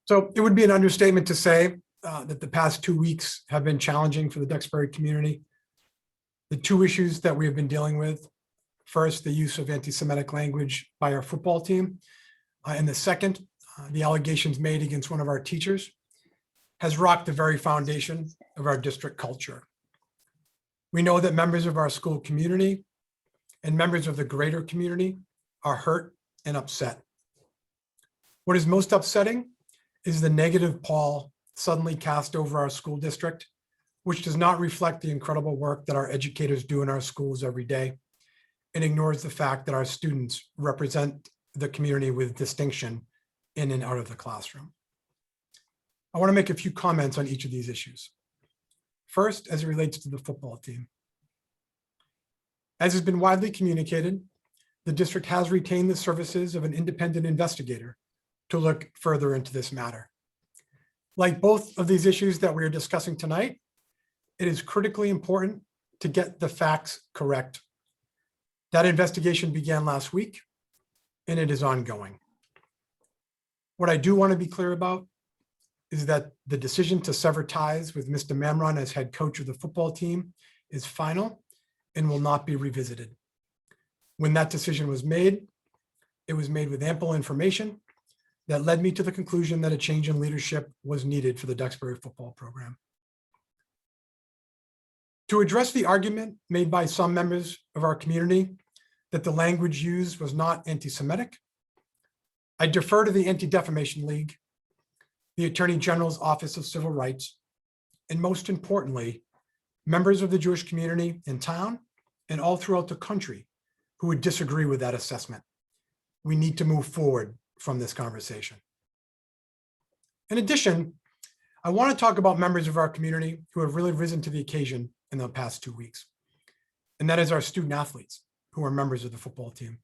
So it would be an understatement to say that the past 2 weeks have been challenging for the Duxbury community. The two issues that we have been dealing with, first, the use of anti-Semitic language by our football team, and the second, the allegations made against one of our teachers, has rocked the very foundation of our district culture. We know that members of our school community and members of the greater community are hurt and upset. What is most upsetting is the negative pall suddenly cast over our school district, which does not reflect the incredible work that our educators do in our schools every day and ignores the fact that our students represent the community with distinction in and out of the classroom. I want to make a few comments on each of these issues. First, as it relates to the football team. As has been widely communicated, the district has retained the services of an independent investigator to look further into this matter. Like both of these issues that we are discussing tonight, it is critically important to get the facts correct. That investigation began last week, and it is ongoing. What I do want to be clear about is that the decision to sever ties with Mr. Mamron as head coach of the football team is final and will not be revisited. When that decision was made, it was made with ample information that led me to the conclusion that a change in leadership was needed for the Duxbury football program. To address the argument made by some members of our community that the language used was not anti-Semitic, I defer to the Anti-Defamation League, the Attorney General's Office of Civil Rights, and most importantly, members of the Jewish community in town and all throughout the country who would disagree with that assessment. We need to move forward from this conversation. In addition, I want to talk about members of our community who have really risen to the occasion in the past 2 weeks, and that is our student athletes who are members of the football team.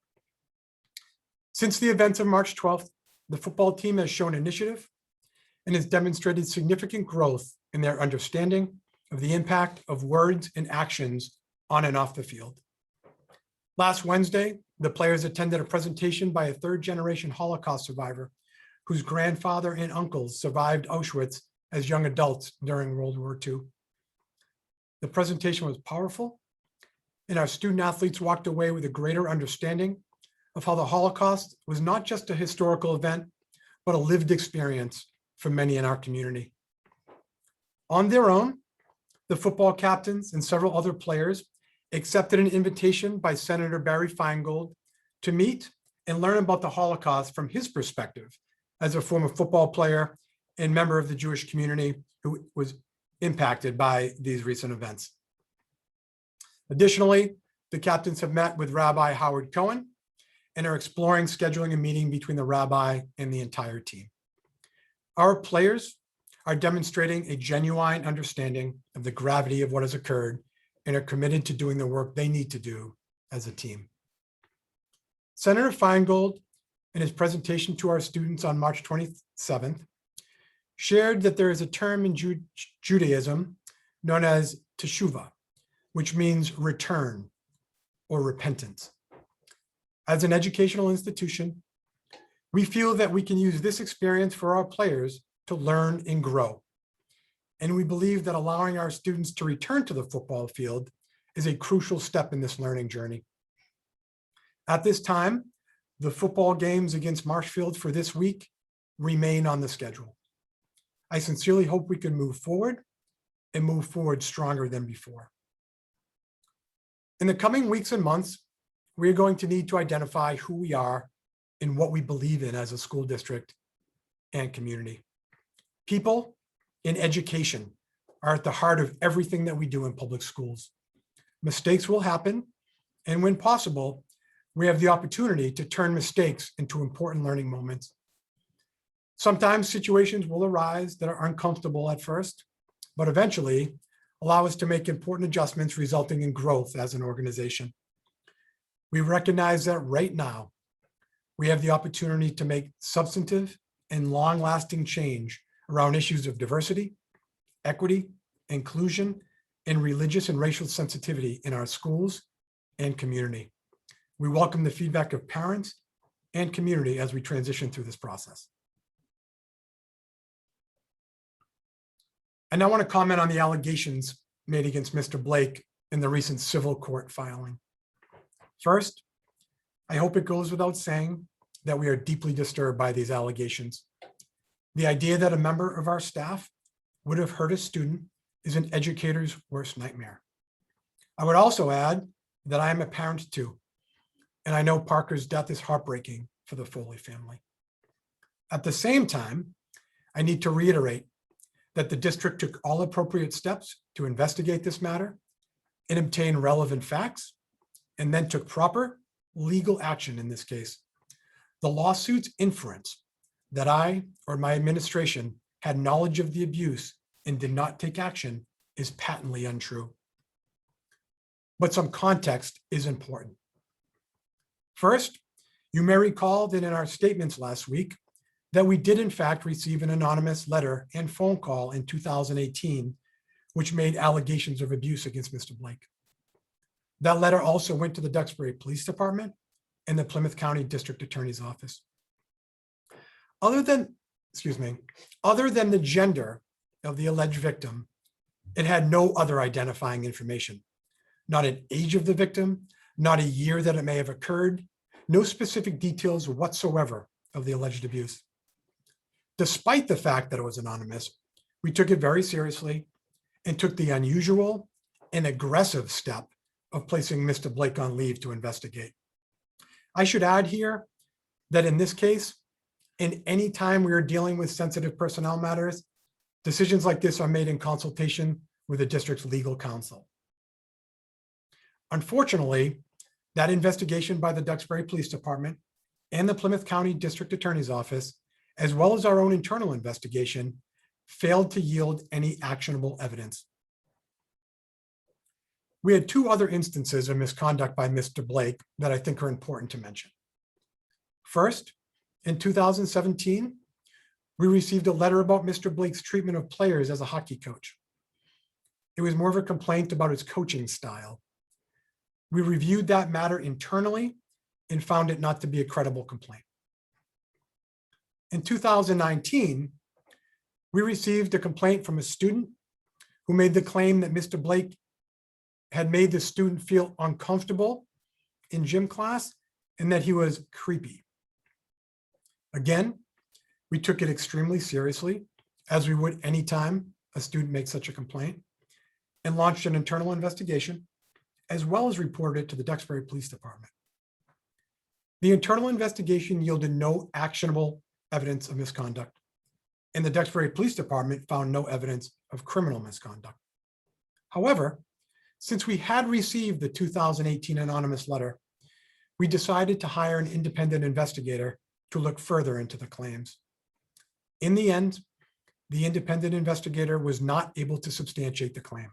Since the events of March 12th, the football team has shown initiative and has demonstrated significant growth in their understanding of the impact of words and actions on and off the field. Last Wednesday, the players attended a presentation by a third-generation Holocaust survivor whose grandfather and uncles survived Auschwitz as young adults during World War II. The presentation was powerful, and our student athletes walked away with a greater understanding of how the Holocaust was not just a historical event, but a lived experience for many in our community. On their own, the football captains and several other players accepted an invitation by Senator Barry Feingold to meet and learn about the Holocaust from his perspective as a former football player and member of the Jewish community who was impacted by these recent events. Additionally, the captains have met with Rabbi Howard Cohen and are exploring scheduling a meeting between the rabbi and the entire team. Our players are demonstrating a genuine understanding of the gravity of what has occurred and are committed to doing the work they need to do as a team. Senator Feingold, in his presentation to our students on March 27th, shared that there is a term in Judaism known as teshuvah, which means return or repentance. As an educational institution, we feel that we can use this experience for our players to learn and grow. And we believe that allowing our students to return to the football field is a crucial step in this learning journey. At this time, the football games against Marshfield for this week remain on the schedule. I sincerely hope we can move forward and move forward stronger than before. In the coming weeks and months, we are going to need to identify who we are and what we believe in as a school district and community. People in education are at the heart of everything that we do in public schools. Mistakes will happen, and when possible, we have the opportunity to turn mistakes into important learning moments. Sometimes situations will arise that are uncomfortable at first, but eventually allow us to make important adjustments resulting in growth as an organization. We recognize that right now, we have the opportunity to make substantive and long-lasting change around issues of diversity, equity, inclusion, and religious and racial sensitivity in our schools and community. We welcome the feedback of parents and community as we transition through this process. I now want to comment on the allegations made against Mr. Blake in the recent civil court filing. First, I hope it goes without saying that we are deeply disturbed by these allegations. The idea that a member of our staff would have hurt a student is an educator's worst nightmare. I would also add that I am a parent too, and I know Parker's death is heartbreaking for the Foley family. At the same time, I need to reiterate that the district took all appropriate steps to investigate this matter and obtain relevant facts, and then took proper legal action in this case. The lawsuit's inference that I or my administration had knowledge of the abuse and did not take action is patently untrue. But some context is important. First, you may recall that in our statements last week that we did in fact receive an anonymous letter and phone call in 2018, which made allegations of abuse against Mr. Blake. That letter also went to the Duxbury Police Department and the Plymouth County District Attorney's Office. Other than the gender of the alleged victim, it had no other identifying information, not an age of the victim, not a year that it may have occurred, no specific details whatsoever of the alleged abuse. Despite the fact that it was anonymous, we took it very seriously and took the unusual and aggressive step of placing Mr. Blake on leave to investigate. I should add here that in this case, in any time we are dealing with sensitive personnel matters, decisions like this are made in consultation with the district's legal counsel. Unfortunately, that investigation by the Duxbury Police Department and the Plymouth County District Attorney's Office, as well as our own internal investigation, failed to yield any actionable evidence. We had two other instances of misconduct by Mr. Blake that I think are important to mention. First, in 2017, we received a letter about Mr. Blake's treatment of players as a hockey coach. It was more of a complaint about his coaching style. We reviewed that matter internally and found it not to be a credible complaint. In 2019, we received a complaint from a student who made the claim that Mr. Blake had made the student feel uncomfortable in gym class and that he was creepy. Again, we took it extremely seriously, as we would anytime a student makes such a complaint, and launched an internal investigation, as well as reported it to the Duxbury Police Department. The internal investigation yielded no actionable evidence of misconduct, and the Duxbury Police Department found no evidence of criminal misconduct. However, since we had received the 2018 anonymous letter, we decided to hire an independent investigator to look further into the claims. In the end, the independent investigator was not able to substantiate the claim,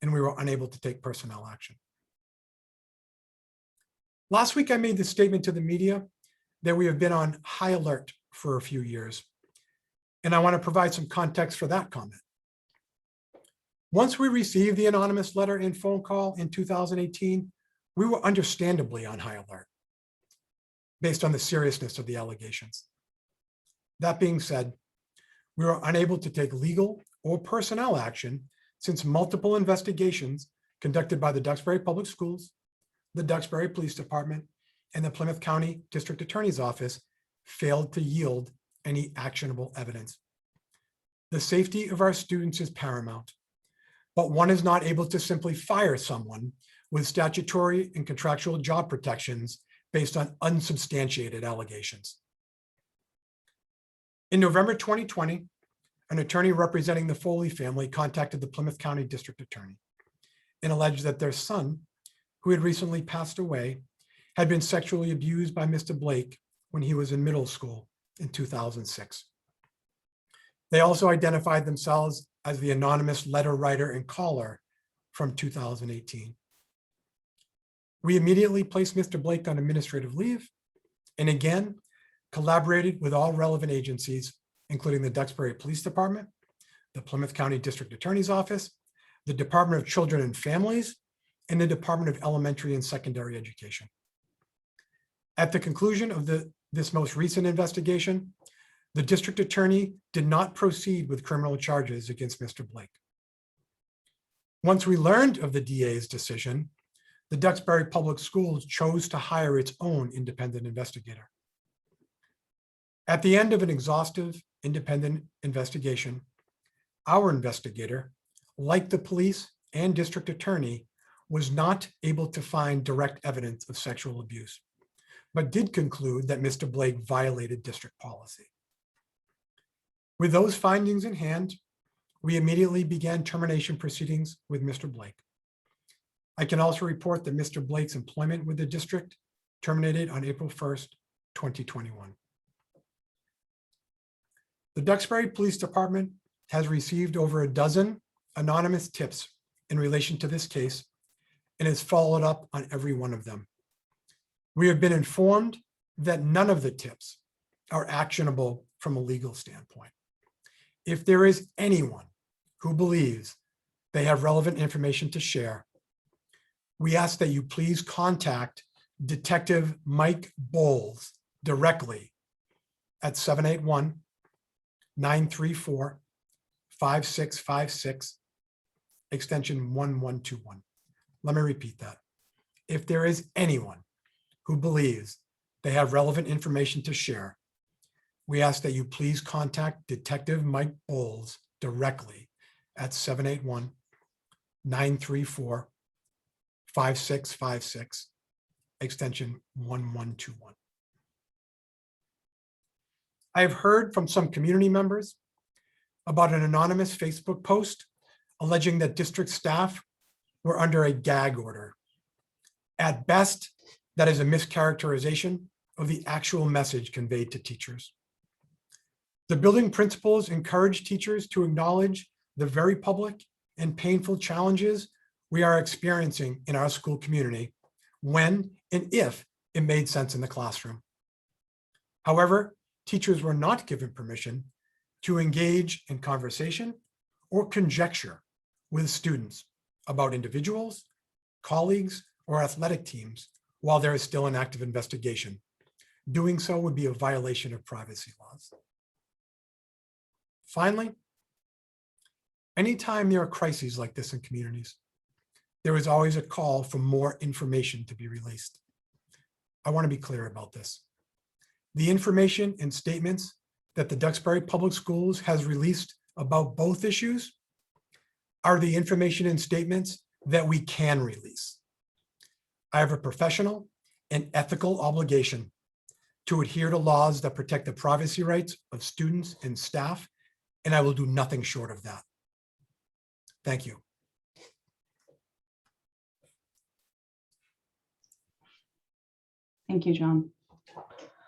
and we were unable to take personnel action. Last week, I made the statement to the media that we have been on high alert for a few years, and I want to provide some context for that comment. Once we received the anonymous letter and phone call in 2018, we were understandably on high alert based on the seriousness of the allegations. That being said, we were unable to take legal or personnel action since multiple investigations conducted by the Duxbury Public Schools, the Duxbury Police Department, and the Plymouth County District Attorney's Office failed to yield any actionable evidence. The safety of our students is paramount, but one is not able to simply fire someone with statutory and contractual job protections based on unsubstantiated allegations. In November 2020, an attorney representing the Foley family contacted the Plymouth County District Attorney and alleged that their son, who had recently passed away, had been sexually abused by Mr. Blake when he was in middle school in 2006. They also identified themselves as the anonymous letter writer and caller from 2018. We immediately placed Mr. Blake on administrative leave and again collaborated with all relevant agencies, including the Duxbury Police Department, the Plymouth County District Attorney's Office, the Department of Children and Families, and the Department of Elementary and Secondary Education. At the conclusion of this most recent investigation, The district attorney did not proceed with criminal charges against Mr. Blake. Once we learned of the DA's decision, the Duxbury Public Schools chose to hire its own independent investigator. At the end of an exhaustive independent investigation, our investigator, like the police and district attorney, was not able to find direct evidence of sexual abuse, but did conclude that Mr. Blake violated district policy. With those findings in hand, we immediately began termination proceedings with Mr. Blake. I can also report that Mr. Blake's employment with the district terminated on April 1st, 2021. The Duxbury Police Department has received over a dozen anonymous tips in relation to this case and has followed up on every one of them. We have been informed that none of the tips are actionable from a legal standpoint. If there is anyone who believes they have relevant information to share, we ask that you please contact Detective Mike Bowles directly at 781-934-5656, extension 1121. Let me repeat that. If there is anyone who believes they have relevant information to share, we ask that you please contact Detective Mike Bowles directly at 781-934-5656, extension 1121. I have heard from some community members about an anonymous Facebook post alleging that district staff were under a gag order. At best, that is a mischaracterization of the actual message conveyed to teachers. The building principals encourage teachers to acknowledge the very public and painful challenges we are experiencing in our school community when and if it made sense in the classroom. However, teachers were not given permission to engage in conversation or conjecture with students about individuals, colleagues, or athletic teams while there is still an active investigation. Doing so would be a violation of privacy laws. Finally, anytime there are crises like this in communities, there is always a call for more information to be released. I want to be clear about this. The information and statements that the Duxbury Public Schools has released about both issues are the information and statements that we can release. I have a professional and ethical obligation to adhere to laws that protect the privacy rights of students and staff, and I will do nothing short of that. Thank you. Thank you, John.